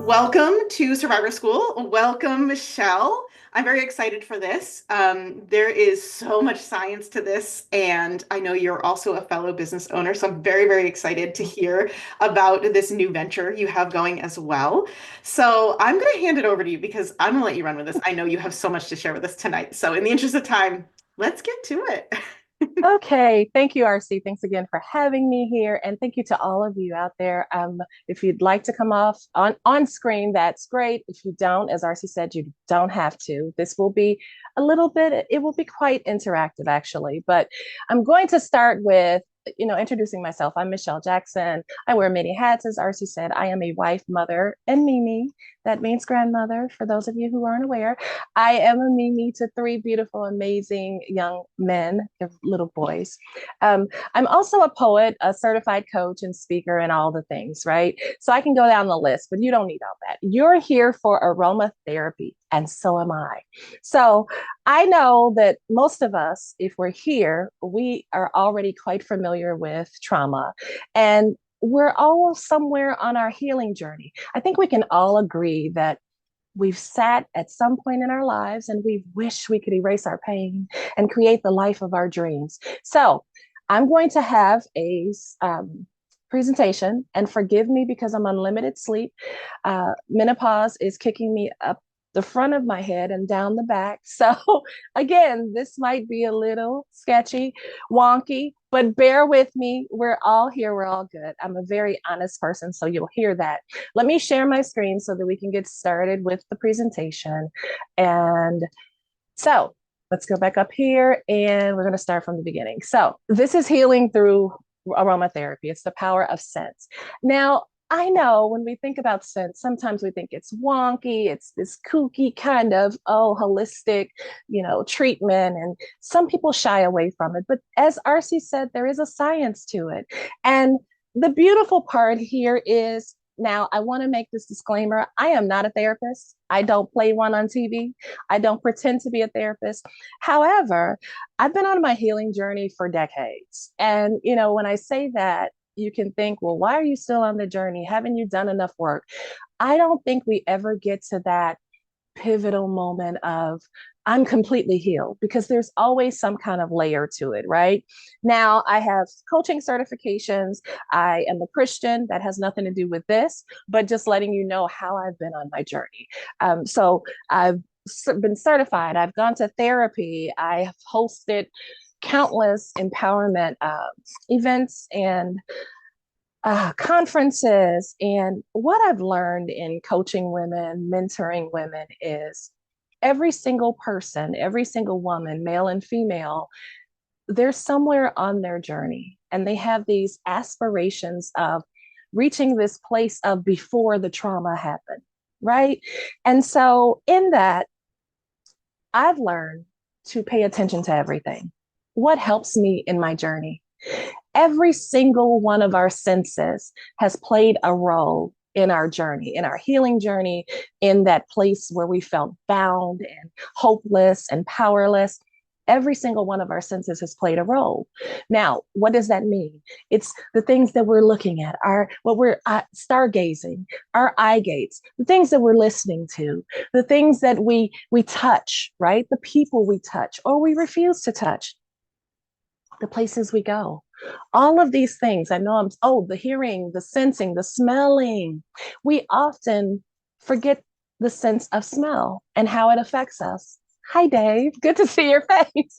Welcome to Survivor School. Welcome, Michelle. I'm very excited for this. There is so much science to this, and I know you're also a fellow business owner, so I'm very, very excited to hear about this new venture you have going as well. So I'm going to hand it over to you because I'm going to let you run with this. I know you have so much to share with us tonight. So in the interest of time, let's get to it. Okay, thank you, RC. Thanks again for having me here, and thank you to all of you out there. If you'd like to come off on screen, that's great. If you don't, as RC said, you don't have to. This will be a little bit. It will be quite interactive, actually. But I'm going to start with introducing myself. I'm Michelle Jackson. I wear many hats, as RC said. I am a wife, mother, and Mimi. That means grandmother, for those of you who aren't aware. I am a Mimi to three beautiful, amazing young men, they're little boys. I'm also a poet, a certified coach, and speaker, and all the things, right? So I can go down the list, but you don't need all that. You're here for aromatherapy, and so am I. So I know that most of us, if we're here, we are already quite familiar with trauma. And we're all somewhere on our healing journey. I think we can all agree that we've sat at some point in our lives and we wish we could erase our pain and create the life of our dreams. So I'm going to have a presentation, and forgive me because I'm on limited sleep. Menopause is kicking me up the front of my head and down the back. So again, this might be a little sketchy, wonky, but bear with me. We're all here. We're all good. I'm a very honest person, so you'll hear that. Let me share my screen so that we can get started with the presentation. And so let's go back up here and we're going to start from the beginning. So this is healing through aromatherapy. It's the power of scent. Now, I know when we think about scent, sometimes we think it's wonky, it's this kooky kind of, holistic, treatment. And some people shy away from it. But as RC said, there is a science to it. And the beautiful part here is now I want to make this disclaimer. I am not a therapist. I don't play one on TV. I don't pretend to be a therapist. However, I've been on my healing journey for decades. And, when I say that, you can think, well, why are you still on the journey? Haven't you done enough work? I don't think we ever get to that pivotal moment of I'm completely healed, because there's always some kind of layer to it, right? Now, I have coaching certifications. I am a Christian. That has nothing to do with this, but just letting you know how I've been on my journey. So I've been certified. I've gone to therapy. I have hosted countless empowerment events and conferences. And what I've learned in coaching women, mentoring women is every single person, every single woman, male and female, they're somewhere on their journey and they have these aspirations of reaching this place of before the trauma happened, right? And so in that, I've learned to pay attention to everything. What helps me in my journey? Every single one of our senses has played a role in our journey, in our healing journey, in that place where we felt bound and hopeless and powerless. Every single one of our senses has played a role. Now, what does that mean? It's the things that we're looking at, what we're stargazing, our eye gates, the things that we're listening to, the things that we touch, right? The people we touch or we refuse to touch, the places we go. All of these things, I know the hearing, the sensing, the smelling. We often forget the sense of smell and how it affects us. Hi, Dave. Good to see your face.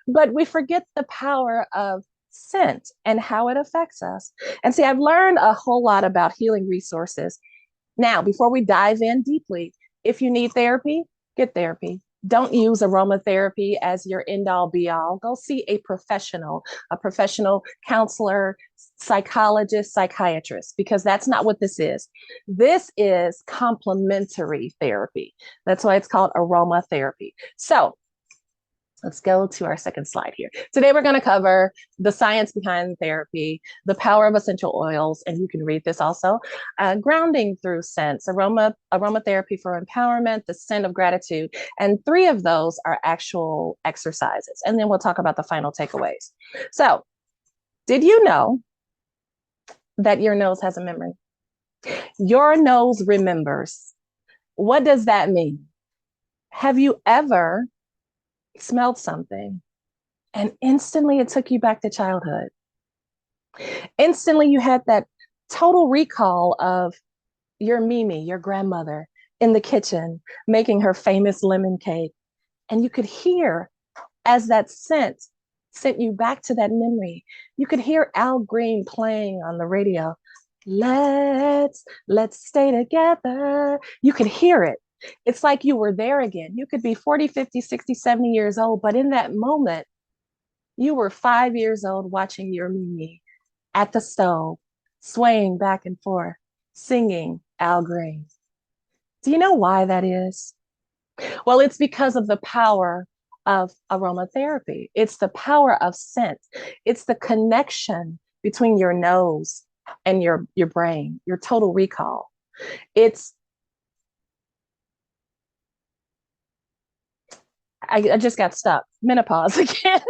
But we forget the power of scent and how it affects us. And see, I've learned a whole lot about healing resources. Now, before we dive in deeply, if you need therapy, get therapy. Don't use aromatherapy as your end all be all. Go see a professional counselor, psychologist, psychiatrist, because that's not what this is. This is complementary therapy. That's why it's called aromatherapy. So let's go to our second slide here. Today, we're going to cover the science behind therapy, the power of essential oils, and you can read this also, grounding through scents, aromatherapy for empowerment, the scent of gratitude, and three of those are actual exercises. And then we'll talk about the final takeaways. So, did you know that your nose has a memory? Your nose remembers. What does that mean? Have you ever smelled something and instantly it took you back to childhood? Instantly, you had that total recall of your Mimi, your grandmother, in the kitchen making her famous lemon cake. And you could hear as that scent sent you back to that memory. You could hear Al Green playing on the radio. Let's stay together. You could hear it. It's like you were there again. You could be 40, 50, 60, 70 years old, but in that moment, you were 5 years old watching your Mimi at the stove, swaying back and forth, singing Al Green. Do you know why that is? Well, it's because of the power of aromatherapy. It's the power of scent. It's the connection between your nose and your brain, your total recall. It's I just got stuck. Menopause again.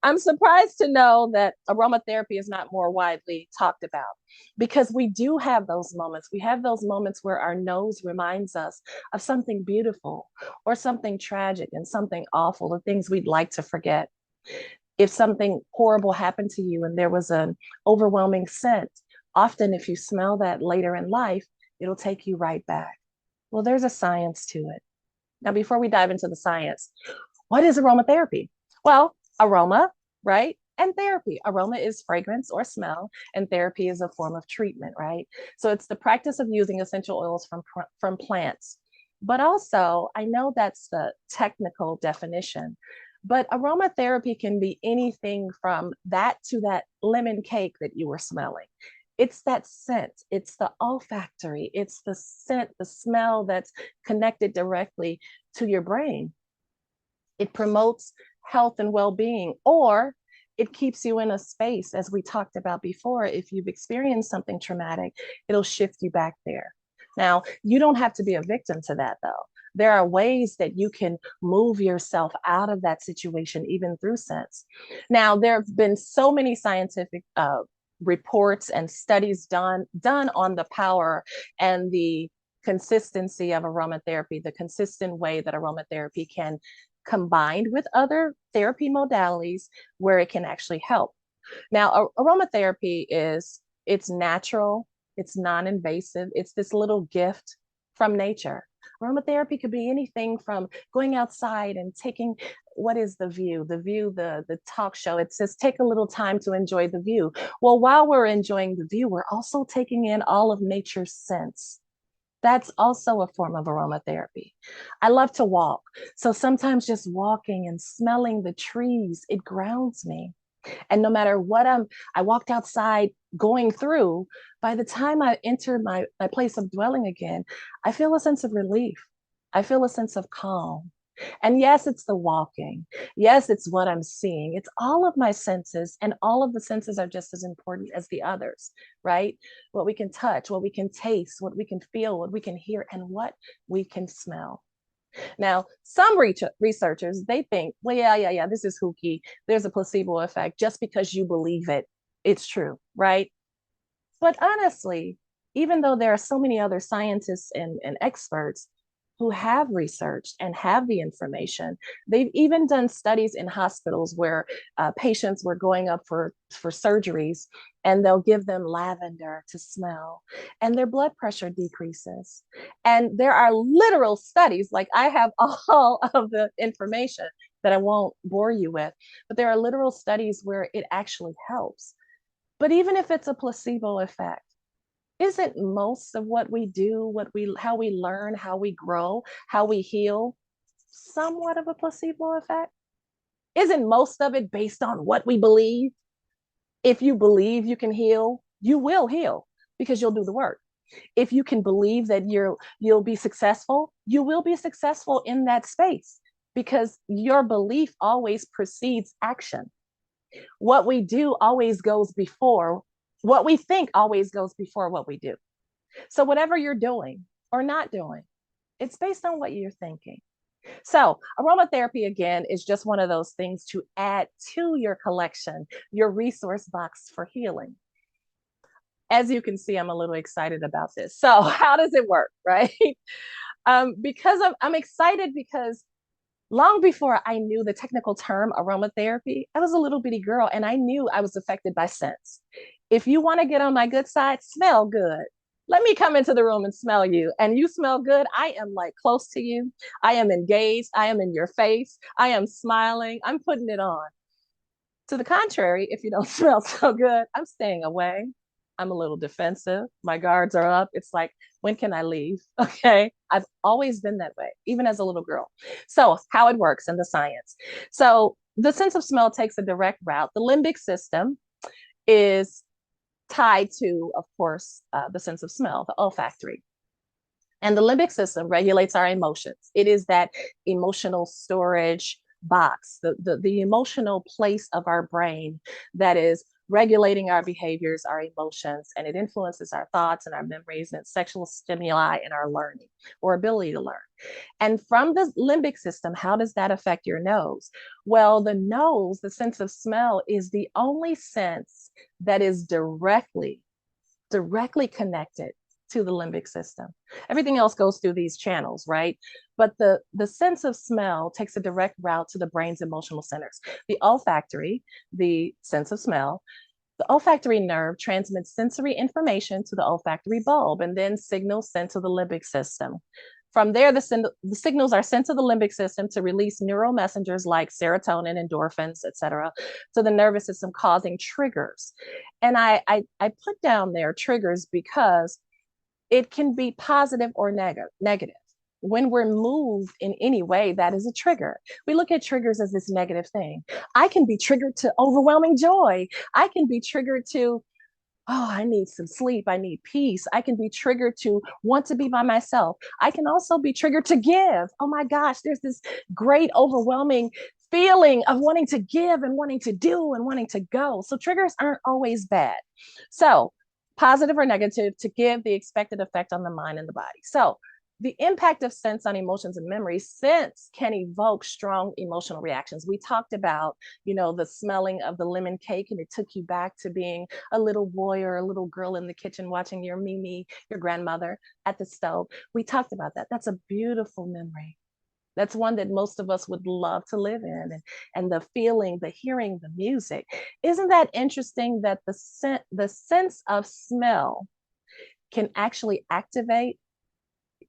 I'm surprised to know that aromatherapy is not more widely talked about because we do have those moments. We have those moments where our nose reminds us of something beautiful or something tragic and something awful, the things we'd like to forget. If something horrible happened to you and there was an overwhelming scent, often if you smell that later in life, it'll take you right back. Well, there's a science to it. Now, before we dive into the science, what is aromatherapy? Well, aroma, right? And therapy. Aroma is fragrance or smell, and therapy is a form of treatment, right? So it's the practice of using essential oils from plants. But also, I know that's the technical definition, but aromatherapy can be anything from that to that lemon cake that you were smelling. It's that scent, it's the olfactory, it's the scent, the smell that's connected directly to your brain. It promotes health and well-being, or it keeps you in a space, as we talked about before. If you've experienced something traumatic, it'll shift you back there. Now, you don't have to be a victim to that, though. There are ways that you can move yourself out of that situation, even through sense. Now, there have been so many scientific reports and studies done on the power and the consistency of aromatherapy, the consistent way that aromatherapy can combined with other therapy modalities where it can actually help. Now, aromatherapy is it's natural, it's non-invasive, it's this little gift from nature. Aromatherapy could be anything from going outside and taking what is the talk show. It says take a little time to enjoy the view. Well, while we're enjoying the view, we're also taking in all of nature's scents. That's also a form of aromatherapy. I love to walk. So sometimes just walking and smelling the trees, it grounds me. And no matter what I walked outside going through, by the time I enter my place of dwelling again, I feel a sense of relief. I feel a sense of calm. And yes, it's the walking. Yes, it's what I'm seeing. It's all of my senses, and all of the senses are just as important as the others, right? What we can touch, what we can taste, what we can feel, what we can hear, and what we can smell. Now, some researchers, they think, well, yeah, this is hooky. There's a placebo effect just because you believe it. It's true, right? But honestly, even though there are so many other scientists and experts who have researched and have the information, they've even done studies in hospitals where patients were going up for surgeries, and they'll give them lavender to smell, and their blood pressure decreases. And there are literal studies, like I have all of the information that I won't bore you with, but there are literal studies where it actually helps. But even if it's a placebo effect, isn't most of what we do, what we how we learn, how we grow, how we heal, somewhat of a placebo effect? Isn't most of it based on what we believe? If you believe you can heal, you will heal because you'll do the work. If you can believe that you'll be successful, you will be successful in that space because your belief always precedes action. What we do always goes before what we think always goes before what we do. So whatever you're doing or not doing, it's based on what you're thinking. So aromatherapy, again, is just one of those things to add to your collection, your resource box for healing. as you can see, I'm a little excited about this. So how does it work, right? Because I'm excited because long before I knew the technical term aromatherapy, I was a little bitty girl and I knew I was affected by scents. If you want to get on my good side, smell good. Let me come into the room and smell you. And you smell good. I am like close to you. I am engaged. I am in your face. I am smiling. I'm putting it on. To the contrary, if you don't smell so good, I'm staying away. I'm a little defensive. My guards are up. It's like, when can I leave? Okay. I've always been that way, even as a little girl. So, how it works in the science. So, the sense of smell takes a direct route. The limbic system is tied to, of course, the sense of smell, the olfactory. And the limbic system regulates our emotions. It is that emotional storage box, the emotional place of our brain that is regulating our behaviors, our emotions, and it influences our thoughts and our memories and sexual stimuli and our learning or ability to learn. And from the limbic system, how does that affect your nose? Well, the nose, the sense of smell, is the only sense that is directly connected to the limbic system. Everything else goes through these channels, right? But the sense of smell takes a direct route to the brain's emotional centers. The olfactory, the sense of smell, the olfactory nerve transmits sensory information to the olfactory bulb and then signals sent to the limbic system. From there, the signals are sent to the limbic system to release neural messengers like serotonin, endorphins, etc., to the nervous system, causing triggers. And I put down there triggers because it can be positive or negative. When we're moved in any way, that is a trigger. We look at triggers as this negative thing. I can be triggered to overwhelming joy. I can be triggered to, oh, I need some sleep. I need peace. I can be triggered to want to be by myself. I can also be triggered to give. Oh my gosh, there's this great, overwhelming feeling of wanting to give and wanting to do and wanting to go. So triggers aren't always bad. So, positive or negative to give the expected effect on the mind and the body. So, the impact of sense on emotions and memories, sense can evoke strong emotional reactions. We talked about, the smelling of the lemon cake, and it took you back to being a little boy or a little girl in the kitchen watching your Mimi, your grandmother, at the stove. We talked about that. That's a beautiful memory. That's one that most of us would love to live in. And the feeling, the hearing, the music. Isn't that interesting that the sense of smell can actually activate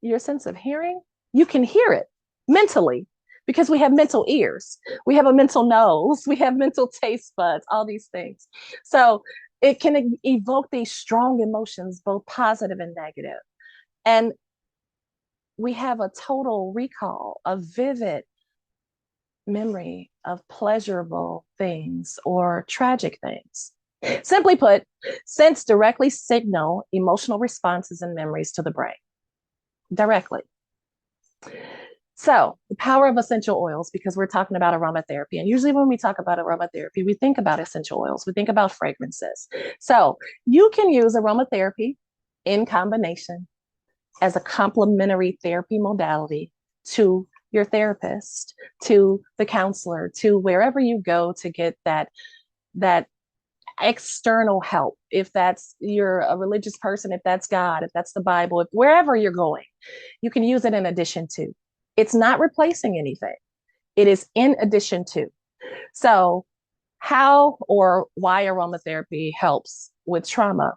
your sense of hearing? You can hear it mentally because we have mental ears, we have a mental nose, we have mental taste buds, all these things. So it can evoke these strong emotions, both positive and negative. And we have a total recall, a vivid memory of pleasurable things or tragic things. Simply put, scents directly signal emotional responses and memories to the brain directly. So, the power of essential oils, because we're talking about aromatherapy. And usually, when we talk about aromatherapy, we think about essential oils, we think about fragrances. So, you can use aromatherapy in combination as a complementary therapy modality to your therapist, to the counselor, to wherever you go to get that external help. If that's you're a religious person, if that's God, if that's the Bible, if wherever you're going, you can use it in addition to. It's not replacing anything. It is in addition to. So, how or why aromatherapy helps with trauma?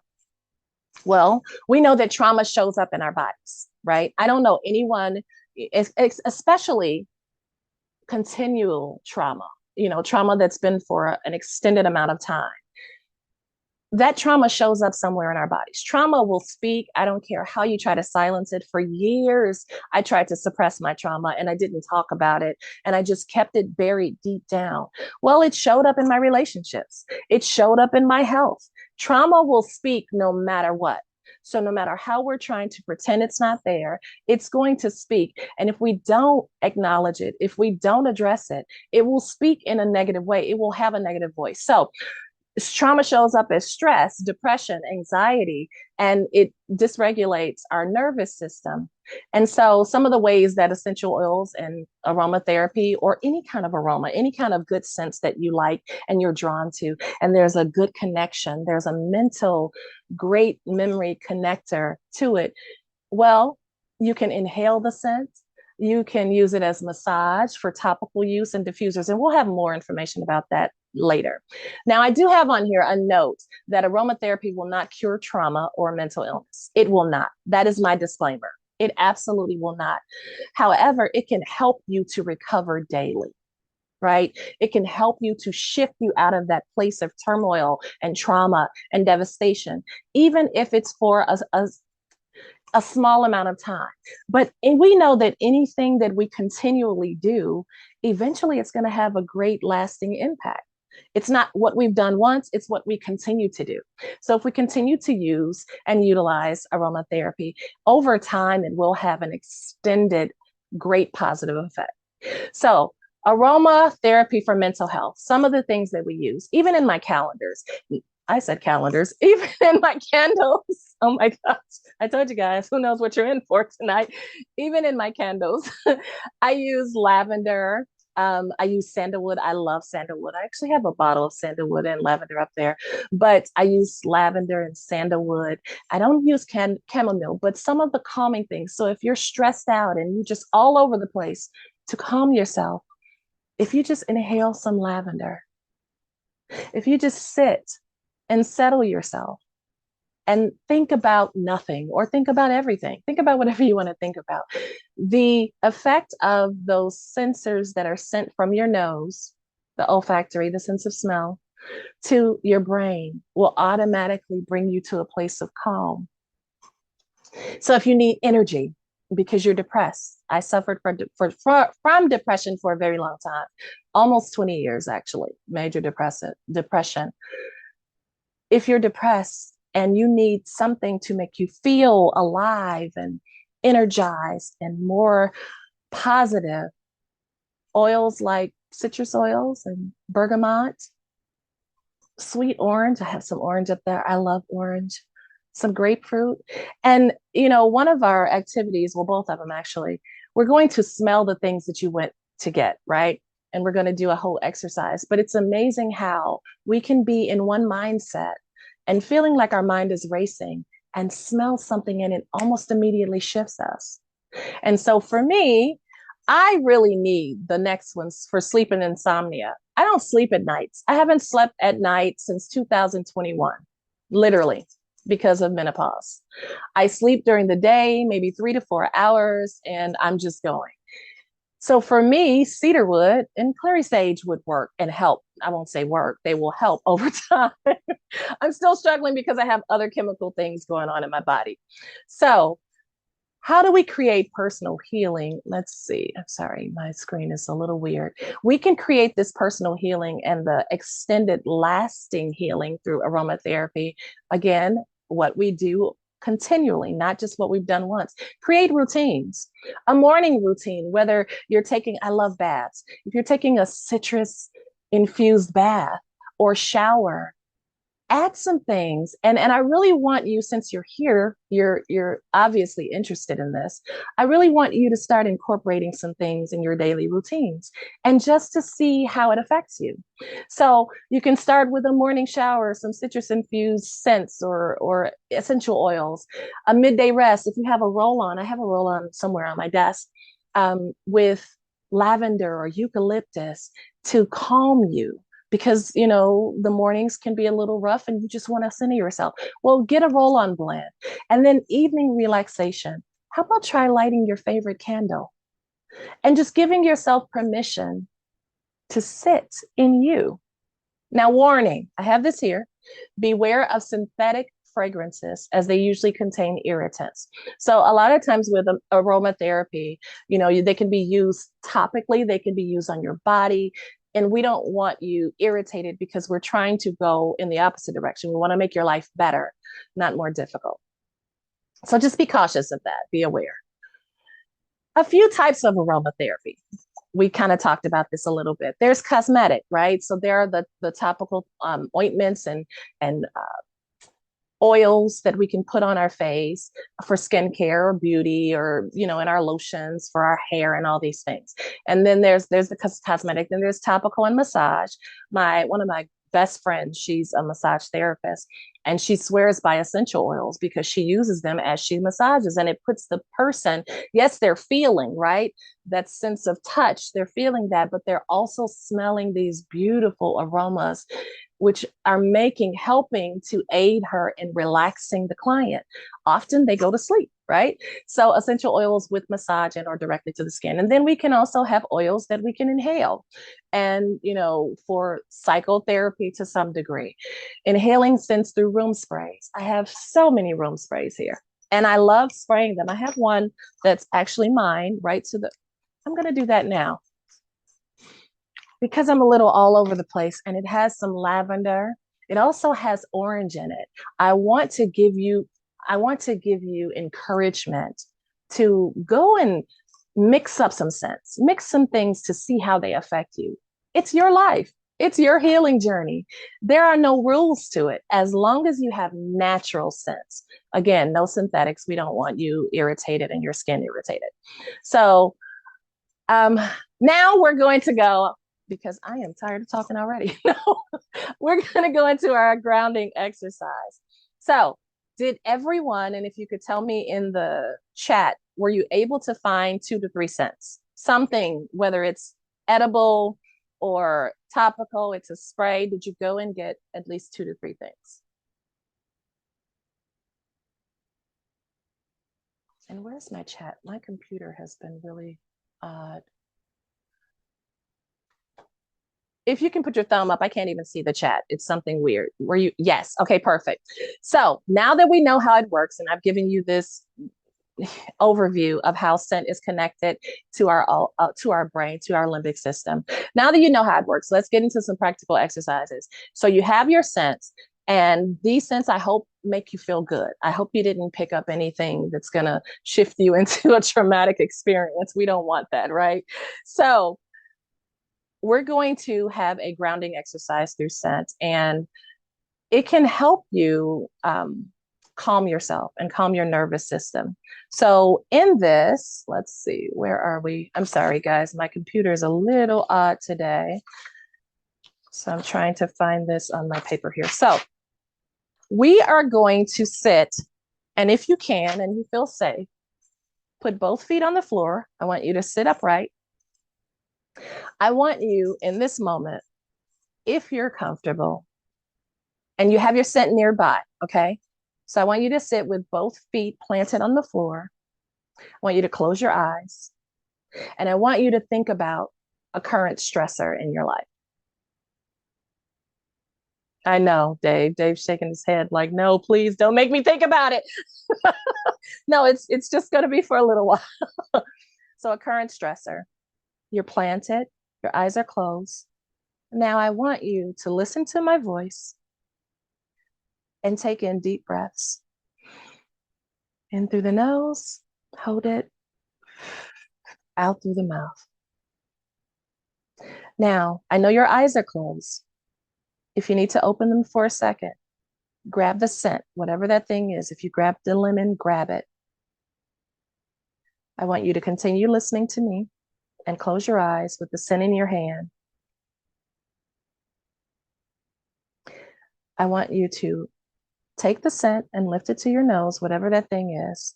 Well, we know that trauma shows up in our bodies, right? I don't know anyone, especially continual trauma, trauma that's been for an extended amount of time. That trauma shows up somewhere in our bodies. Trauma will speak. I don't care how you try to silence it. For years, I tried to suppress my trauma and I didn't talk about it. And I just kept it buried deep down. Well, it showed up in my relationships, it showed up in my health. Trauma will speak no matter what. So, no matter how we're trying to pretend it's not there, it's going to speak. And if we don't acknowledge it, if we don't address it, it will speak in a negative way. It will have a negative voice. So, Trauma shows up as stress, depression, anxiety, and it dysregulates our nervous system. And so, some of the ways that essential oils and aromatherapy, or any kind of aroma, any kind of good sense that you like and you're drawn to, and there's a good connection, there's a mental, great memory connector to it. Well, you can inhale the scent. You can use it as massage for topical use and diffusers. And we'll have more information about that later. Now, I do have on here a note that aromatherapy will not cure trauma or mental illness. It will not. That is my disclaimer. It absolutely will not. However, it can help you to recover daily, right? It can help you to shift you out of that place of turmoil and trauma and devastation, even if it's for a small amount of time. But we know that anything that we continually do, eventually it's going to have a great lasting impact. It's not what we've done once, it's what we continue to do. So if we continue to use and utilize aromatherapy over time, it will have an extended, great positive effect. So aromatherapy for mental health, some of the things that we use, even in my calendars, I said calendars, even in my candles. Oh my gosh. I told you guys, who knows what you're in for tonight? Even in my candles, I use lavender. I use sandalwood. I love sandalwood. I actually have a bottle of sandalwood and lavender up there, but I use lavender and sandalwood. I don't use chamomile, but some of the calming things. So if you're stressed out and you're just all over the place, to calm yourself, if you just inhale some lavender, if you just sit and settle yourself and think about nothing or think about everything, think about whatever you want to think about. The effect of those sensors that are sent from your nose, the olfactory, the sense of smell, to your brain will automatically bring you to a place of calm. So if you need energy because you're depressed, I suffered from depression for a very long time, almost 20 years actually, major depression. If you're depressed and you need something to make you feel alive and energized and more positive, oils like citrus oils and bergamot, sweet orange. I have some orange up there. I love orange. Some grapefruit. And, one of our activities, well, both of them actually, we're going to smell the things that you went to get, right? And we're going to do a whole exercise. But it's amazing how we can be in one mindset and feeling like our mind is racing and smell something and it almost immediately shifts us. And so for me, I really need the next ones for sleep and insomnia. I don't sleep at nights. I haven't slept at night since 2021, literally, because of menopause. I sleep during the day, maybe 3 to 4 hours, and I'm just going. So for me, cedarwood and clary sage would work and help. I won't say work, they will help over time. I'm still struggling because I have other chemical things going on in my body. So how do we create personal healing? Let's see. I'm sorry, my screen is a little weird. We can create this personal healing and the extended lasting healing through aromatherapy. Again, what we do continually, not just what we've done once. Create routines, a morning routine, whether you're taking, I love baths. If you're taking a citrus infused bath or shower, add some things. And I really want you, since you're here, you're obviously interested in this. I really want you to start incorporating some things in your daily routines and just to see how it affects you. So you can start with a morning shower, some citrus infused scents or essential oils, a midday rest. If you have a roll-on, I have a roll-on somewhere on my desk with lavender or eucalyptus to calm you, because the mornings can be a little rough and you just want to center yourself. Well, get a roll-on blend. And then evening relaxation. How about try lighting your favorite candle and just giving yourself permission to sit in you? Now, warning, I have this here. Beware of synthetic fragrances, as they usually contain irritants. So a lot of times with aromatherapy, they can be used topically, they can be used on your body. And we don't want you irritated because we're trying to go in the opposite direction. We want to make your life better, not more difficult. So just be cautious of that. Be aware. A few types of aromatherapy. we kind of talked about this a little bit. There's cosmetic, right? So there are the topical ointments and oils that we can put on our face for skincare or beauty, or in our lotions for our hair and all these things. And then there's the cosmetic, then there's topical and massage. My one of my best friends, she's a massage therapist, and she swears by essential oils because she uses them as she massages, and it puts the person, yes, they're feeling, right, that sense of touch, they're feeling that, but they're also smelling these beautiful aromas, which are helping to aid her in relaxing the client. Often they go to sleep, right? So essential oils with massage and or directly to the skin. And then we can also have oils that we can inhale. And, for psychotherapy to some degree, inhaling scents through room sprays. I have so many room sprays here, and I love spraying them. I have one that's actually mine, right to the, I'm going to do that now because I'm a little all over the place, and it has some lavender. It also has orange in it. I want to give you I want to give you encouragement to go and mix up some scents, mix some things to see how they affect you. It's your life. It's your healing journey. There are no rules to it as long as you have natural scents. Again, no synthetics. We don't want you irritated and your skin irritated. So, um, now we're going to go, because I am tired of talking already. No, we're going to go into our grounding exercise. So, did everyone, and if you could tell me in the chat, were you able to find 2 to 3 scents? Something, whether it's edible or topical, it's a spray. Did you go and get at least 2 to 3 things? And where's my chat? My computer has been really odd. If you can put your thumb up, I can't even see the chat. It's something weird. Were you? Yes. Okay, perfect. So now that we know how it works, and I've given you this overview of how scent is connected to our brain, to our limbic system. Now that you know how it works, let's get into some practical exercises. So you have your scents, and these scents, I hope, make you feel good. I hope you didn't pick up anything that's going to shift you into a traumatic experience. We don't want that, right? So we're going to have a grounding exercise through scent, and it can help you calm yourself and calm your nervous system. So in this, let's see, where are we? I'm sorry, guys, my computer is a little odd today. So I'm trying to find this on my paper here. So we are going to sit, and if you can and you feel safe, put both feet on the floor. I want you to sit upright. I want you in this moment, if you're comfortable, and you have your scent nearby, okay? So I want you to sit with both feet planted on the floor. I want you to close your eyes, and I want you to think about a current stressor in your life. I know, Dave. Dave's shaking his head like, no, please don't make me think about it. No, it's just going to be for a little while. So a current stressor. You're planted, your eyes are closed. Now I want you to listen to my voice and take in deep breaths. In through the nose, hold it, out through the mouth. Now, I know your eyes are closed. If you need to open them for a second, grab the scent, whatever that thing is. If you grab the lemon, grab it. I want you to continue listening to me and close your eyes with the scent in your hand. I want you to take the scent and lift it to your nose, whatever that thing is.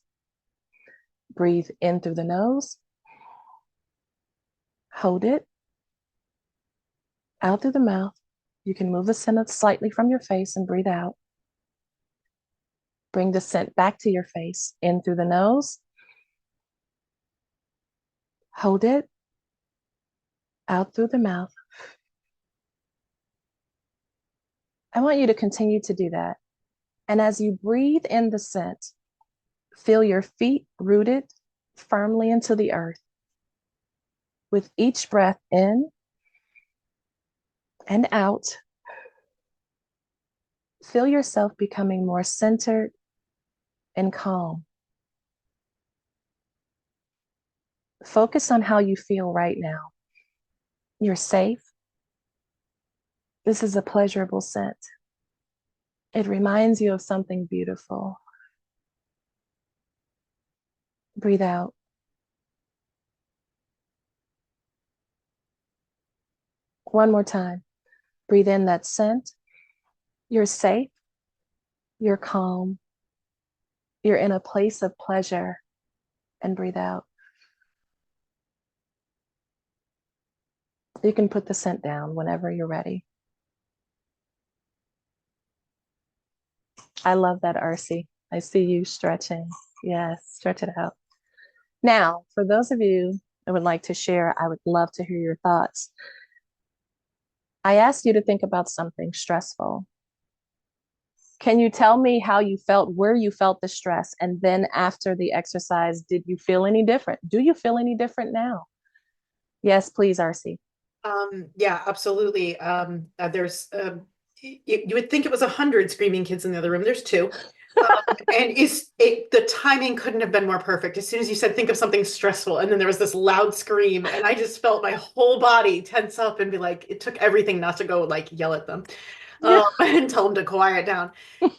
Breathe in through the nose. Hold it. Out through the mouth. You can move the scent slightly from your face and breathe out. Bring the scent back to your face. In through the nose. Hold it. Out through the mouth. I want you to continue to do that. And as you breathe in the scent, feel your feet rooted firmly into the earth. With each breath in and out, feel yourself becoming more centered and calm. Focus on how you feel right now. You're safe. This is a pleasurable scent. It reminds you of something beautiful. Breathe out. One more time. Breathe in that scent. You're safe. You're calm. You're in a place of pleasure. And breathe out. You can put the scent down whenever you're ready. I love that, RC. I see you stretching. Yes, stretch it out. Now, for those of you that would like to share, I would love to hear your thoughts. I asked you to think about something stressful. Can you tell me how you felt, where you felt the stress? And then after the exercise, did you feel any different? Do you feel any different now? Yes, please, RC. Yeah, absolutely. There's you would think it was 100 screaming kids in the other room. There's two. And the timing couldn't have been more perfect. As soon as you said, think of something stressful, and then there was this loud scream, and I just felt my whole body tense up and be like, it took everything not to go like yell at them, Yeah. and tell them to quiet down.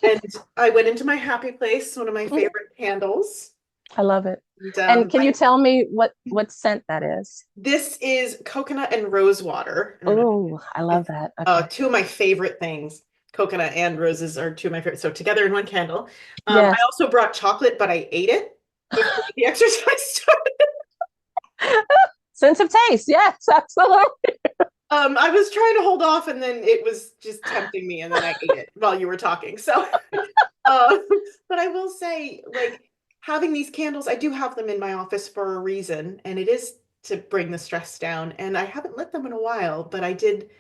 And I went into my happy place, one of my favorite candles. I love it. And And can you tell me what scent that is? this is coconut and rose water. I don't know. Oh, I love It's that. Okay. two of my favorite things. Coconut and roses are two of my favorite. So together in one candle. I Yes. also brought chocolate, but I ate it before the exercise started. Sense of taste. Yes, absolutely. I was trying to hold off, and then it was just tempting me, and then I ate it while you were talking. So, uh, but I will say, like having these candles, I do have them in my office for a reason, and it is to bring the stress down. And I haven't lit them in a while, but I did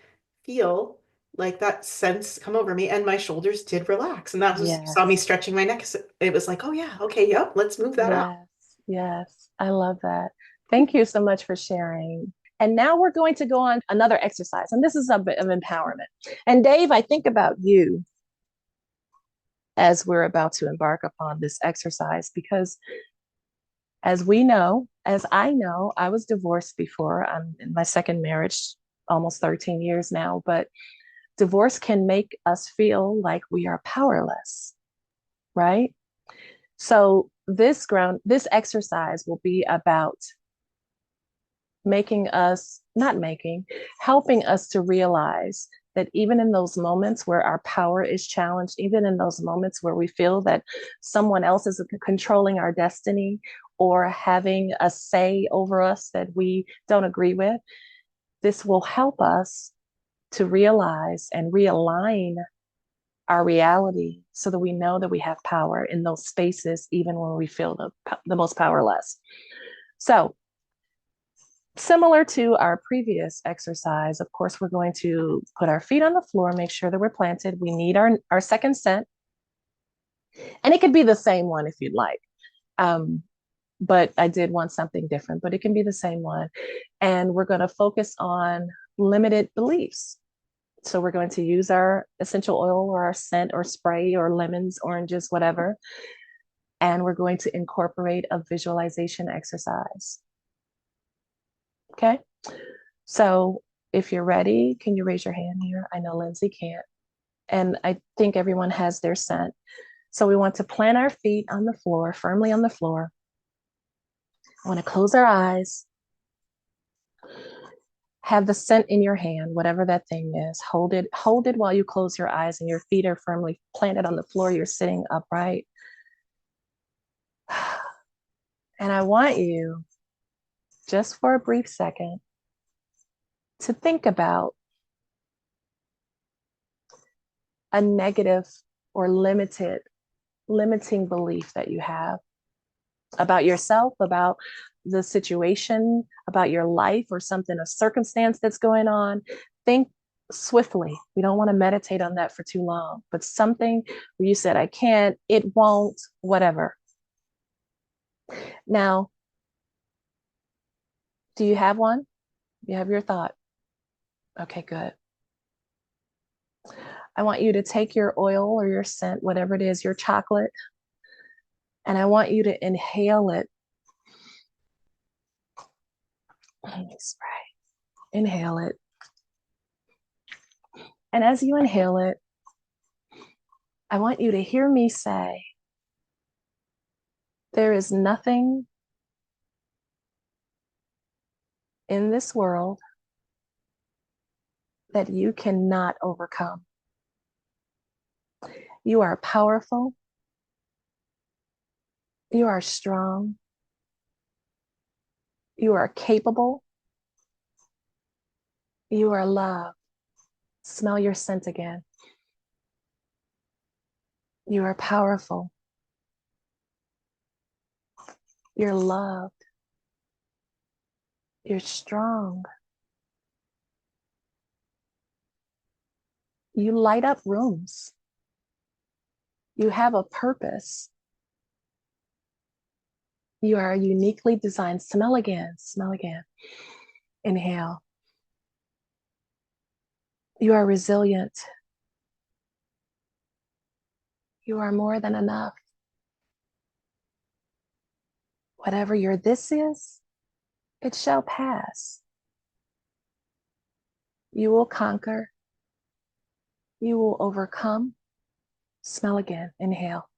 feel like that sense come over me, and my shoulders did relax. And that was, you saw me Yes. stretching my neck. So it was like, oh yeah, okay, yep, let's move that out. Yes. Yes. I love that. Thank you so much for sharing. And now we're going to go on another exercise. And this is a bit of empowerment. And Dave, I think about you as we're about to embark upon this exercise because as we know, as I know, I was divorced before. I'm in my second marriage, almost 13 years now, but divorce can make us feel like we are powerless, right? So this exercise will be about making us, not making, helping us to realize that even in those moments where our power is challenged, even in those moments where we feel that someone else is controlling our destiny or having a say over us that we don't agree with, this will help us to realize and realign our reality so that we know that we have power in those spaces, even when we feel the most powerless. So, similar to our previous exercise, of course, we're going to put our feet on the floor, make sure that we're planted. We need our second scent, and it could be the same one if you'd like. Um, but I did want something different, but it can be the same one. And we're going to focus on limited beliefs. So we're going to use our essential oil or our scent or spray or lemons, oranges, whatever. And we're going to incorporate a visualization exercise. Okay. So if you're ready, can you raise your hand here? I know Lindsay can't. And I think everyone has their scent. So we want to plant our feet on the floor, firmly on the floor. I want to close our eyes. Have the scent in your hand, whatever that thing is. Hold it while you close your eyes and your feet are firmly planted on the floor. You're sitting upright. And I want you, just for a brief second, to think about a negative or limiting belief that you have about yourself, about the situation, about your life, or something, a circumstance that's going on. Think swiftly. We don't want to meditate on that for too long, but something where you said, I can't, it won't, whatever. Now, do you have one? You have your thought. Okay, good. I want you to take your oil or your scent, whatever it is, your chocolate, and I want you to inhale it. Spray. Inhale it. And as you inhale it, I want you to hear me say, there is nothing in this world that you cannot overcome. You are powerful. You are strong. You are capable. You are loved. Smell your scent again. You are powerful. You're loved. You're strong. You light up rooms. You have a purpose. You are uniquely designed. Smell again. Smell again. Inhale. You are resilient. You are more than enough. Whatever your this is, it shall pass. You will conquer. You will overcome. Smell again. Inhale.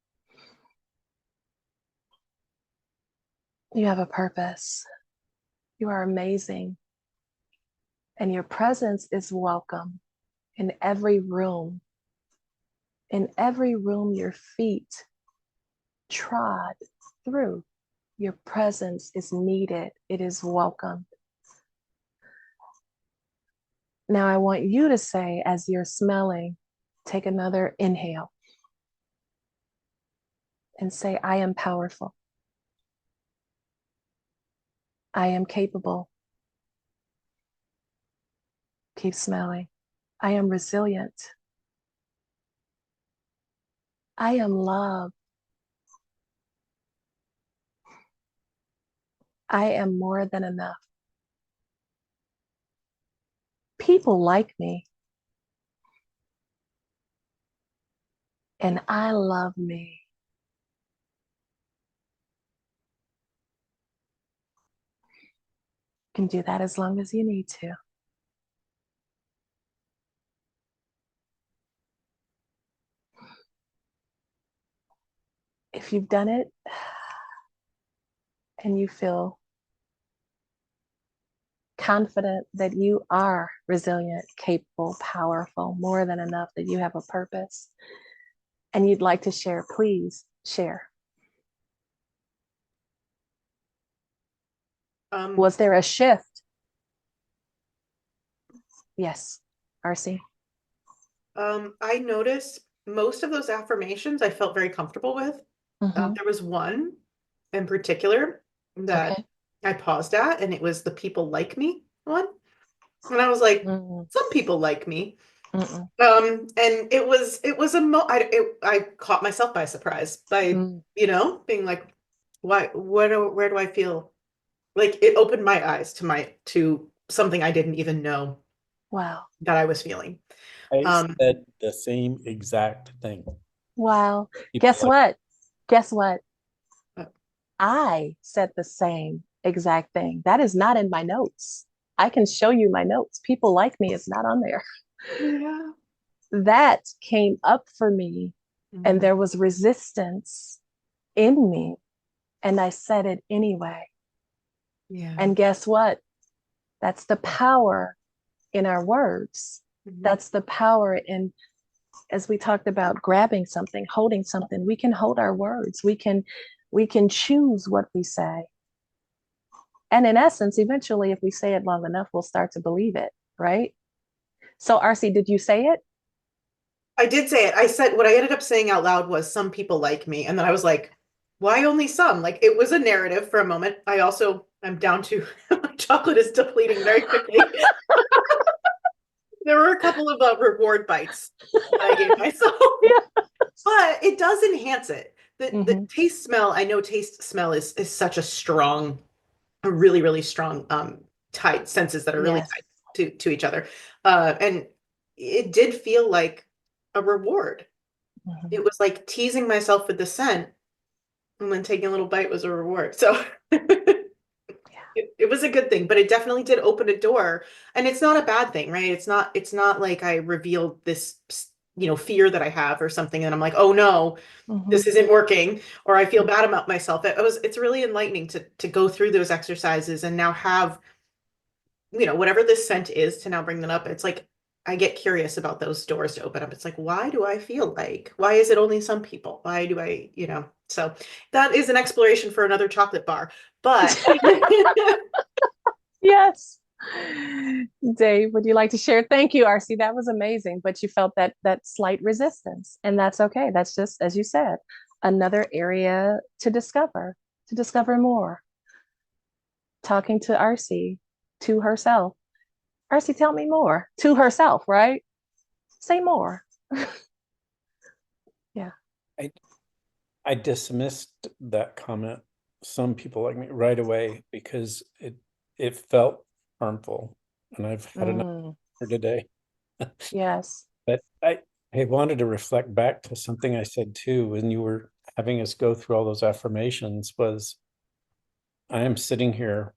You have a purpose. You are amazing. And your presence is welcome in every room. In every room your feet trod through, your presence is needed. It is welcomed. Now I want you to say, as you're smelling, take another inhale and say, I am powerful. I am capable. Keep smelling. I am resilient. I am loved. I am more than enough. People like me, and I love me. You can do that as long as you need to. If you've done it and you feel confident that you are resilient, capable, powerful, more than enough, that you have a purpose, and you'd like to share, please share. Was there a shift? Yes, RC. I noticed most of those affirmations I felt very comfortable with. Mm-hmm. There was one in particular that Okay. I paused at, and it was the people like me one. And I was like, Mm-mm. some people like me. Mm-mm. And it was I caught myself by surprise by, Mm. being like, where do I feel like it opened my eyes to something I didn't even know Wow. that I was feeling. I Um, said the same exact thing. Wow. People Guess like, what? Guess what? uh, I said the same exact thing. That is not in my notes. I can show you my notes. People like me is not on there. yeah. That came up for me, and Mhm. there was resistance in me, and I said it anyway. Yeah. And guess what? That's the power in our words. Mhm. That's the power in, as we talked about, grabbing something, holding something. We can hold our words. We can choose what we say. And in essence, eventually, if we say it long enough, we'll start to believe it, right? So, RC, did you say it? I did say it. I said what I ended up saying out loud was some people like me. And then I was like, why only some? Like it was a narrative for a moment. I'm down to my chocolate is depleting very quickly. There were a couple of reward bites that I gave myself, Yeah. but it does enhance it. The Mm-hmm. taste smell, I know taste smell is such a really, really strong tied senses that are really Yes. tied to each other. And it did feel like a reward. Mm-hmm. It was like teasing myself with the scent, and then taking a little bite was a reward. So it, Yeah. it was a good thing, but it definitely did open a door. And it's not a bad thing, right? It's not like I revealed this, fear that I have or something, and I'm like, oh no, Mhm. this isn't working, or I feel bad about myself. It's really enlightening to go through those exercises and now have, whatever this scent is, to now bring that up. It's like I get curious about those doors to open up. It's like, why do I feel like? Why is it only some people? Why do I? So that is an exploration for another chocolate bar. But Yes. Dave, would you like to share? Thank you, RC. That was amazing. But you felt that slight resistance, and that's okay. That's just, as you said, another area to discover more. Talking to RC, to herself. RC, tell me more. To herself, right? Say more. Yeah. I, I dismissed that comment, some people like me, right away because it felt harmful, and I've had enough Mm, for today. yes. But I wanted to reflect back to something I said too when you were having us go through all those affirmations. Was I am sitting here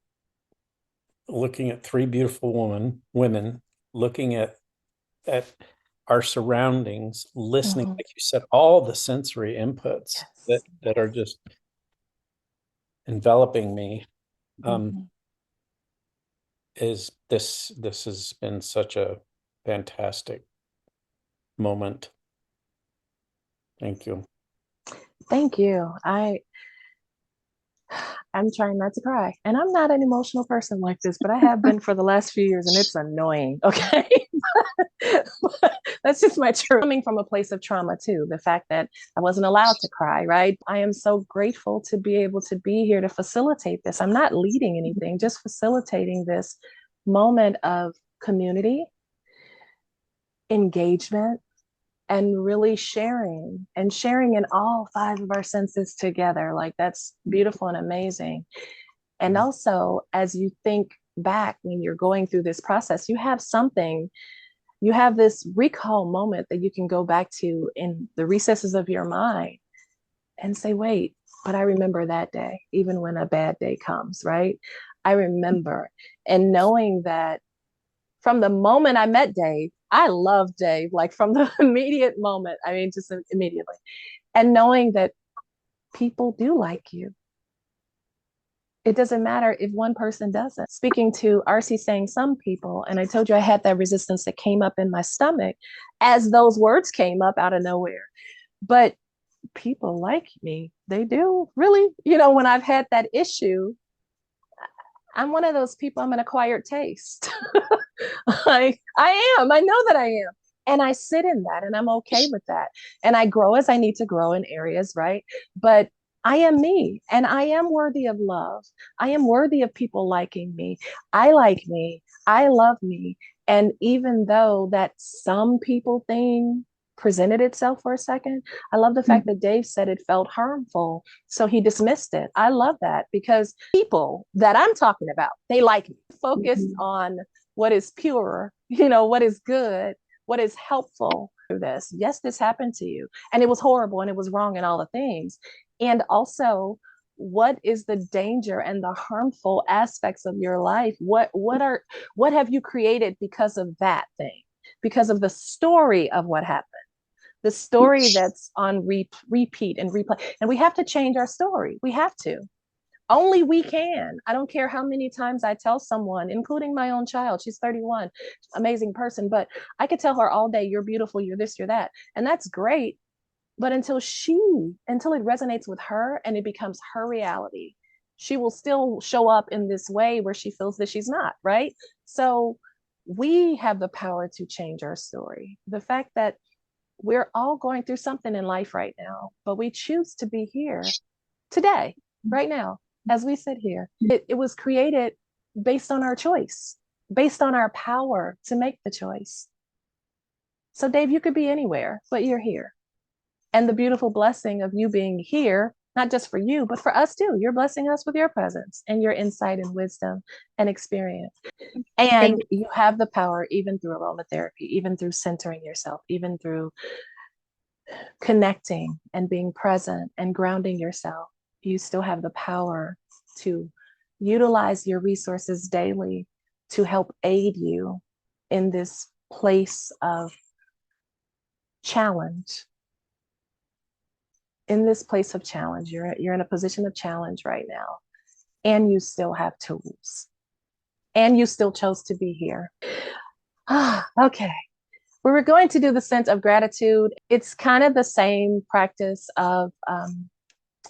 looking at three beautiful women, looking at our surroundings, listening, Mhm. like you said, all the sensory inputs that Yes. that are just enveloping me. Um, Mhm. is this has been such a fantastic moment. Thank you. Thank you. I'm trying not to cry. And I'm not an emotional person like this, but I have been for the last few years, and it's annoying. Okay. That's just my truth. Coming from a place of trauma, too. The fact that I wasn't allowed to cry, right? I am so grateful to be able to be here to facilitate this. I'm not leading anything, just facilitating this moment of community, engagement, and really sharing and sharing in all five of our senses together. Like, that's beautiful and amazing. And also, as you think back when you're going through this process, you have this recall moment that you can go back to in the recesses of your mind and say, wait, but I remember that day, even when a bad day comes, right? I remember. And knowing that from the moment I met Dave, I love Dave, like from the immediate moment. I mean, just immediately. And knowing that people do like you. It doesn't matter if one person doesn't. Speaking to RC saying some people, and I told you I had that resistance that came up in my stomach as those words came up out of nowhere. But people like me. They do really, when I've had that issue, I'm one of those people, I'm an acquired taste. I am. I know that I am. And I sit in that and I'm okay with that. And I grow as I need to grow in areas, right? But I am me and I am worthy of love. I am worthy of people liking me. I like me. I love me. And even though that some people thing presented itself for a second, I love the fact that Dave said it felt harmful. So he dismissed it. I love that because people that I'm talking about, they like me. Focused on what is pure, what is good, what is helpful through this. Yes, this happened to you and it was horrible and it was wrong and all the things. And also, what is the danger and the harmful aspects of your life? What have you created because of that thing? Because of the story of what happened? The story that's on repeat and replay. And we have to change our story. We have to. Only we can. I don't care how many times I tell someone, including my own child, she's 31, amazing person, but I could tell her all day, you're beautiful, you're this, you're that. And that's great. But until it resonates with her and it becomes her reality, she will still show up in this way where she feels that she's not, right? So we have the power to change our story. The fact that we're all going through something in life right now, but we choose to be here today, right now, as we sit here. It was created based on our choice, based on our power to make the choice. So, Dave, you could be anywhere, but you're here. And the beautiful blessing of you being here, not just for you, but for us too. You're blessing us with your presence and your insight and wisdom and experience. And thank you have the power, even through aromatherapy, even through centering yourself, even through connecting and being present and grounding yourself. You still have the power to utilize your resources daily to help aid you in this place of challenge. In this place of challenge, you're in a position of challenge right now, and you still have tools, and you still chose to be here. Okay. We were going to do the sense of gratitude. It's kind of the same practice of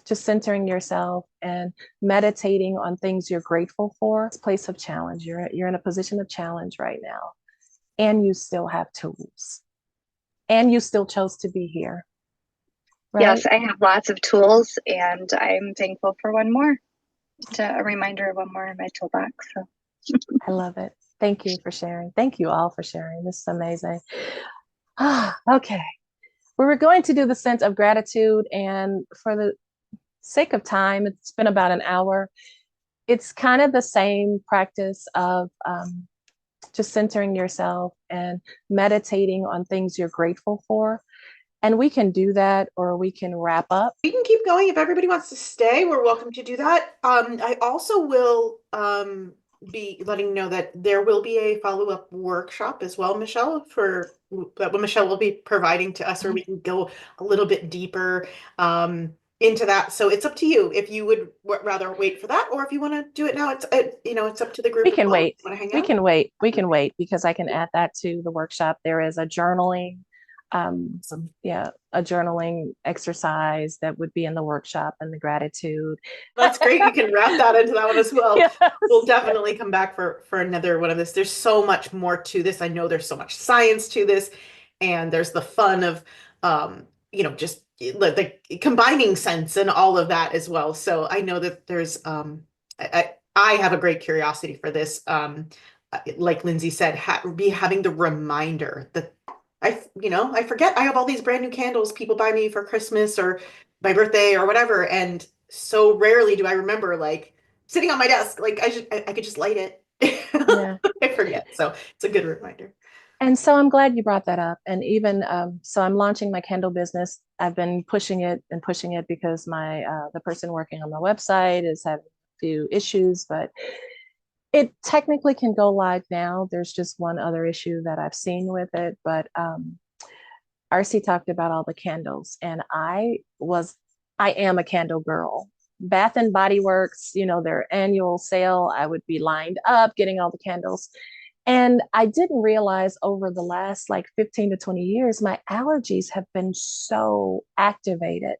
just centering yourself and meditating on things you're grateful for. It's a place of challenge. You're in a position of challenge right now, and you still have tools, and you still chose to be here. Right? Yes, I have lots of tools, and I'm thankful for one more, a reminder of one more in my toolbox. So. I love it. Thank you for sharing. Thank you all for sharing. This is amazing. Okay. We were going to do the sense of gratitude, and for the sake of time, it's been about an hour. It's kind of the same practice of just centering yourself and meditating on things you're grateful for. And we can do that, or we can wrap up. We can keep going if everybody wants to stay. We're welcome to do that. I also will be letting you know that there will be a follow-up workshop as well, Michelle, for that Michelle will be providing to us, where we can go a little bit deeper into that. So it's up to you if you would rather wait for that, or if you want to do it now. It's it's up to the group. We can wait. Want to hang We out? can wait. We can wait, because I can add that to the workshop. There is a journaling Awesome. a journaling exercise that would be in the workshop, and the gratitude. That's great. You can wrap that into that one as well. Yes. We'll definitely come back for another one of this. There's so much more to this. I know there's so much science to this, and there's the fun of just the combining sense and all of that as well. So I know that there's I have a great curiosity for this. Like Lindsay said, be having the reminder that I forget I have all these brand new candles people buy me for Christmas or my birthday or whatever, and so rarely do I remember, like, sitting on my desk, like I could just light it. Yeah. I forget, so it's a good reminder. And so I'm glad you brought that up. And even so, I'm launching my candle business. I've been pushing it because the person working on my website is having a few issues, but it technically can go live now. There's just one other issue that I've seen with it, but RC talked about all the candles, and I am a candle girl. Bath and Body Works, their annual sale, I would be lined up getting all the candles. And I didn't realize over the last like 15 to 20 years, my allergies have been so activated.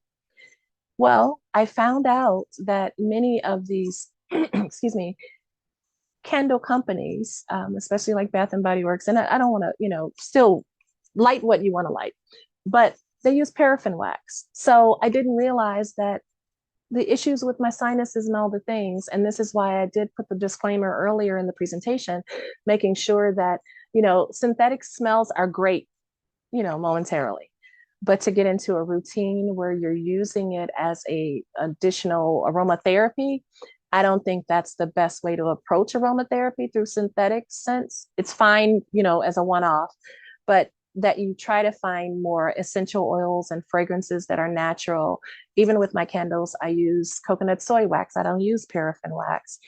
Well, I found out that many of these, excuse me, candle companies, especially like Bath and Body Works, and I don't want to, still light what you want to light, but they use paraffin wax. So I didn't realize that the issues with my sinuses and all the things, and this is why I did put the disclaimer earlier in the presentation, making sure that, synthetic smells are great, momentarily, but to get into a routine where you're using it as a additional aromatherapy, I don't think that's the best way to approach aromatherapy through synthetic scents. It's fine, as a one-off, but that you try to find more essential oils and fragrances that are natural. Even with my candles, I use coconut soy wax. I don't use paraffin wax.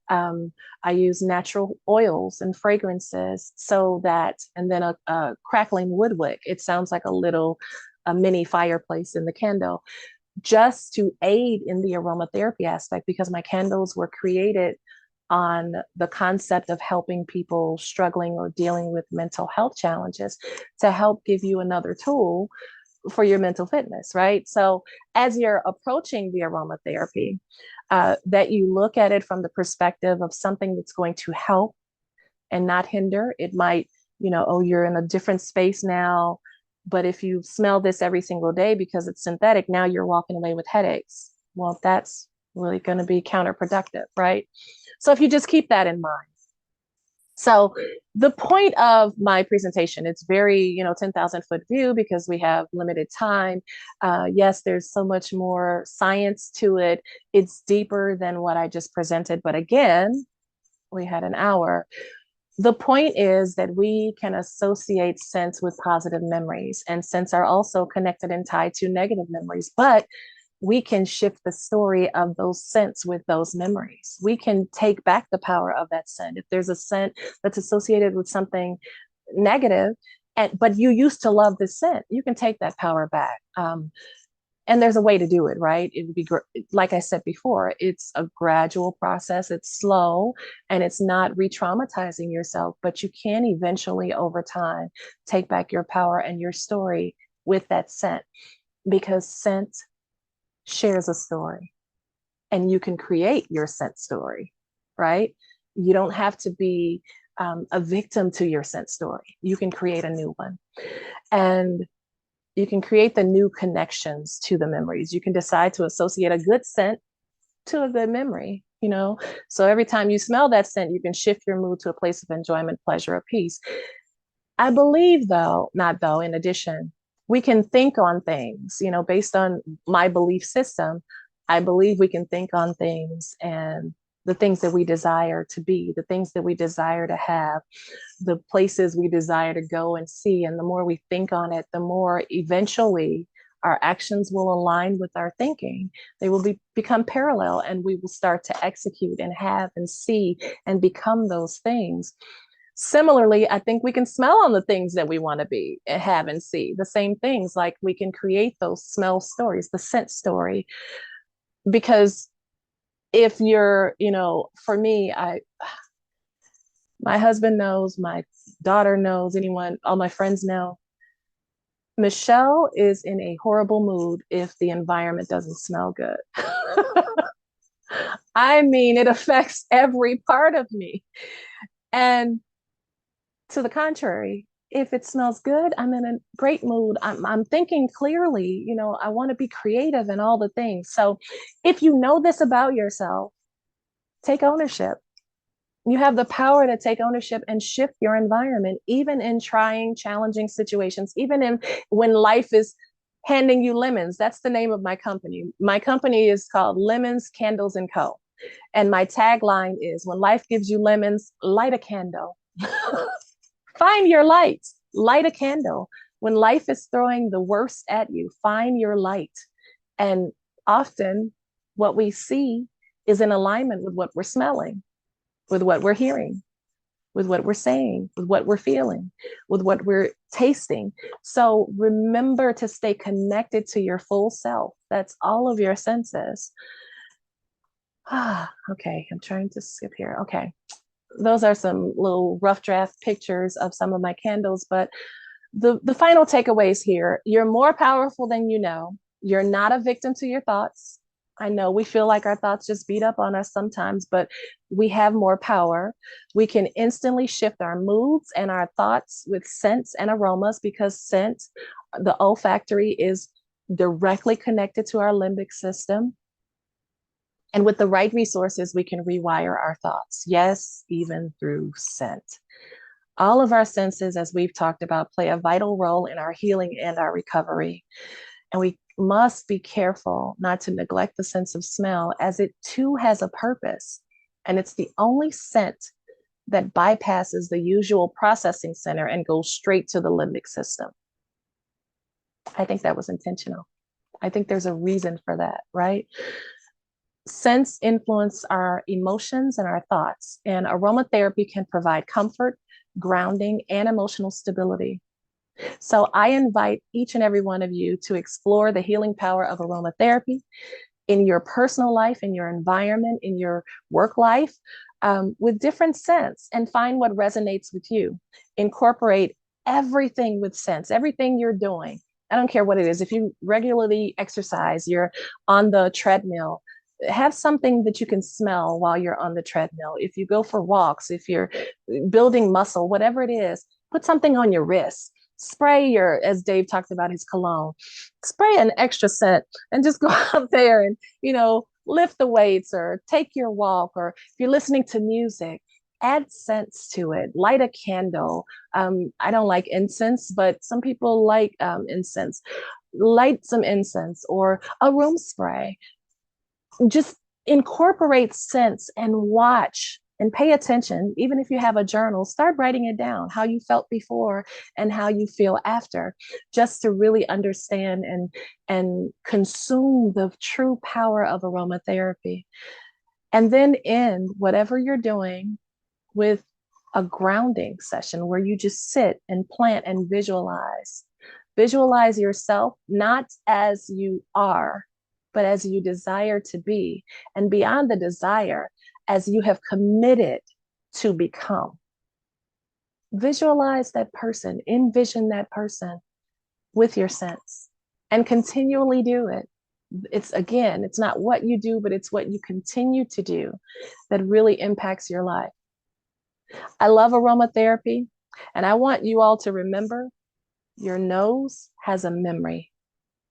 I use natural oils and fragrances and then a crackling wood wick. It sounds like a mini fireplace in the candle, just to aid in the aromatherapy aspect, because my candles were created on the concept of helping people struggling or dealing with mental health challenges, to help give you another tool for your mental fitness, right? So as you're approaching the aromatherapy, that you look at it from the perspective of something that's going to help and not hinder. It might, you're in a different space now, but if you smell this every single day because it's synthetic, now you're walking away with headaches. Well, that's really going to be counterproductive, right? So if you just keep that in mind. So the point of my presentation, it's very, 10,000 foot view, because we have limited time. Yes, there's so much more science to it. It's deeper than what I just presented. But again, we had an hour. The point is that we can associate scents with positive memories, and scents are also connected and tied to negative memories. But we can shift the story of those scents with those memories. We can take back the power of that scent. If there's a scent that's associated with something negative, but you used to love this scent, you can take that power back. And there's a way to do it, right? It would be like I said before, it's a gradual process. It's slow and it's not re-traumatizing yourself, but you can eventually over time take back your power and your story with that scent, because scent shares a story and you can create your scent story, right? You don't have to be a victim to your scent story. You can create a new one. And you can create the new connections to the memories. You can decide to associate a good scent to a good memory, you know? So every time you smell that scent, you can shift your mood to a place of enjoyment, pleasure, or peace. I believe though, not though, in addition, we can think on things, you know, based on my belief system. I believe we can think on things, and the things that we desire to be, the things that we desire to have, the places we desire to go and see. And the more we think on it, the more eventually our actions will align with our thinking. They will become parallel, and we will start to execute and have and see and become those things. Similarly, I think we can smell on the things that we want to be and have and see. The same things, like we can create those smell stories, the scent story. Because if you're, you know, for me, my husband knows, my daughter knows, anyone, all my friends know, Michelle is in a horrible mood if the environment doesn't smell good. I mean, it affects every part of me. And to the contrary, if it smells good, I'm in a great mood. I'm thinking clearly, you know, I want to be creative and all the things. So if you know this about yourself, take ownership. You have the power to take ownership and shift your environment, even in trying, challenging situations, even in when life is handing you lemons. That's the name of my company. My company is called LemonCandles&Co. And my tagline is, when life gives you lemons, light a candle. Find your light, light a candle. When life is throwing the worst at you, find your light. And often what we see is in alignment with what we're smelling, with what we're hearing, with what we're saying, with what we're feeling, with what we're tasting. So remember to stay connected to your full self. That's all of your senses. Okay, I'm trying to skip here. Okay. Those are some little rough draft pictures of some of my candles, but the final takeaways here: you're more powerful than you know. You're not a victim to your thoughts. I know we feel like our thoughts just beat up on us sometimes, but we have more power. We can instantly shift our moods and our thoughts with scents and aromas, because scent, the olfactory, is directly connected to our limbic system. And with the right resources, we can rewire our thoughts. Yes, even through scent. All of our senses, as we've talked about, play a vital role in our healing and our recovery. And we must be careful not to neglect the sense of smell, as it too has a purpose. And it's the only scent that bypasses the usual processing center and goes straight to the limbic system. I think that was intentional. I think there's a reason for that, right? Scents influence our emotions and our thoughts, and aromatherapy can provide comfort, grounding, and emotional stability. So I invite each and every one of you to explore the healing power of aromatherapy in your personal life, in your environment, in your work life, with different scents, and find what resonates with you. Incorporate everything with scents, everything you're doing. I don't care what it is. If you regularly exercise, you're on the treadmill, have something that you can smell while you're on the treadmill. If you go for walks, if you're building muscle, whatever it is, put something on your wrist. Spray your, as Dave talked about, his cologne, spray an extra scent and just go out there and, you know, lift the weights or take your walk. Or if you're listening to music, add scents to it. Light a candle. I don't like incense, but some people like incense. Light some incense or a room spray. Just incorporate scents and watch and pay attention. Even if you have a journal, start writing it down, how you felt before and how you feel after, just to really understand and consume the true power of aromatherapy. And then end whatever you're doing with a grounding session where you just sit and plant and visualize. Visualize yourself not as you are, but as you desire to be. And beyond the desire, as you have committed to become. Visualize that person, envision that person with your sense, and continually do it. It's again, it's not what you do, but it's what you continue to do that really impacts your life. I love aromatherapy, and I want you all to remember your nose has a memory,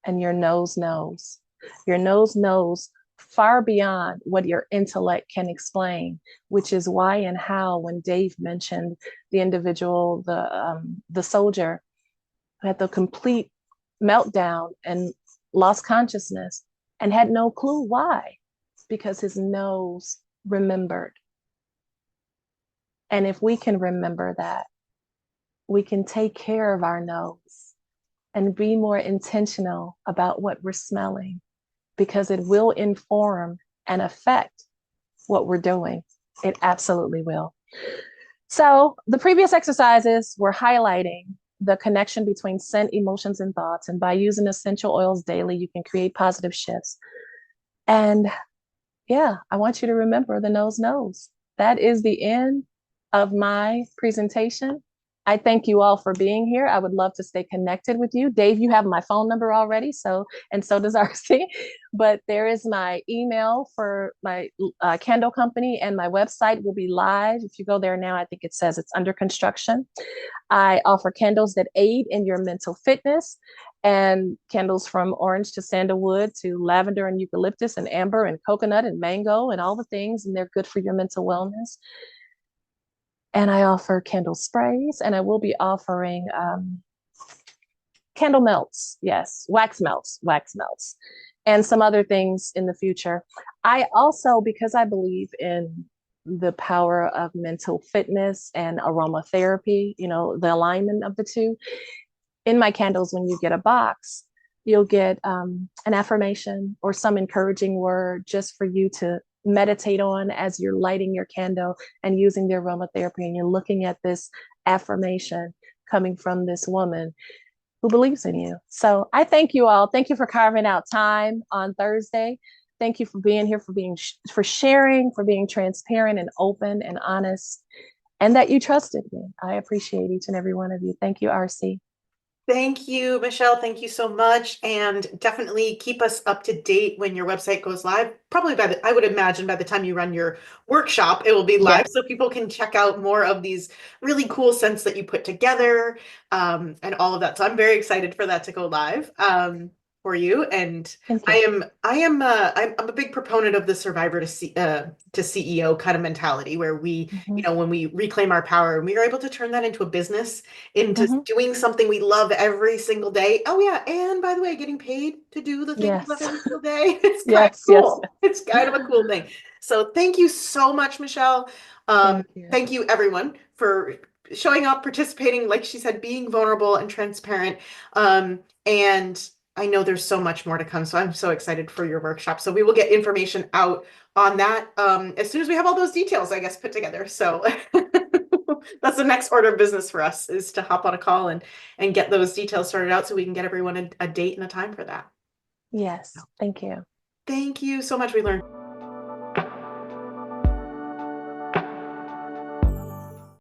and your nose knows. Your nose knows far beyond what your intellect can explain, which is why and how when Dave mentioned the individual, the soldier had the complete meltdown and lost consciousness and had no clue why, because his nose remembered. And if we can remember that, we can take care of our nose and be more intentional about what we're smelling, because it will inform and affect what we're doing. It absolutely will. So the previous exercises were highlighting the connection between scent, emotions, and thoughts. And by using essential oils daily, you can create positive shifts. And yeah, I want you to remember the nose knows. That is the end of my presentation. I thank you all for being here. I would love to stay connected with you. Dave, you have my phone number already, and so does RC. But there is my email for my candle company, and my website will be live. If you go there now, I think it says it's under construction. I offer candles that aid in your mental fitness, and candles from orange to sandalwood to lavender and eucalyptus and amber and coconut and mango and all the things, and they're good for your mental wellness. And I offer candle sprays, and I will be offering candle melts, yes, wax melts, and some other things in the future. I also, because I believe in the power of mental fitness and aromatherapy, the alignment of the two, in my candles, when you get a box, you'll get an affirmation or some encouraging word just for you to meditate on as you're lighting your candle and using the aromatherapy, and you're looking at this affirmation coming from this woman who believes in you. So I thank you all. Thank you for carving out time on Thursday. Thank you for being here, for sharing, for being transparent and open and honest, and that you trusted me. I appreciate each and every one of you. Thank you, RC. Thank you, Michelle. Thank you so much. And definitely keep us up to date when your website goes live. Probably I would imagine by the time you run your workshop, it will be live, Yes. so people can check out more of these really cool scents that you put together, and all of that. So I'm very excited for that to go live. For you. And Thank you. I'm a big proponent of the survivor to CEO kind of mentality, where we, Mm-hmm. when we reclaim our power and we are able to turn that into a business, into Mm-hmm. doing something we love every single day. Oh yeah, and by the way, getting paid to do the thing we love Yes. every single day. It's kind of Yes. Yes. cool. It's kind of a cool thing. So thank you so much, Michelle. Thank you. Thank you everyone for showing up, participating, like she said, being vulnerable and transparent. And I know there's so much more to come, so I'm so excited for your workshop. So we will get information out on that as soon as we have all those details, I guess, put together. So that's the next order of business for us, is to hop on a call and get those details sorted out so we can get everyone a date and a time for that. Yes. Thank you. Thank you so much. We learned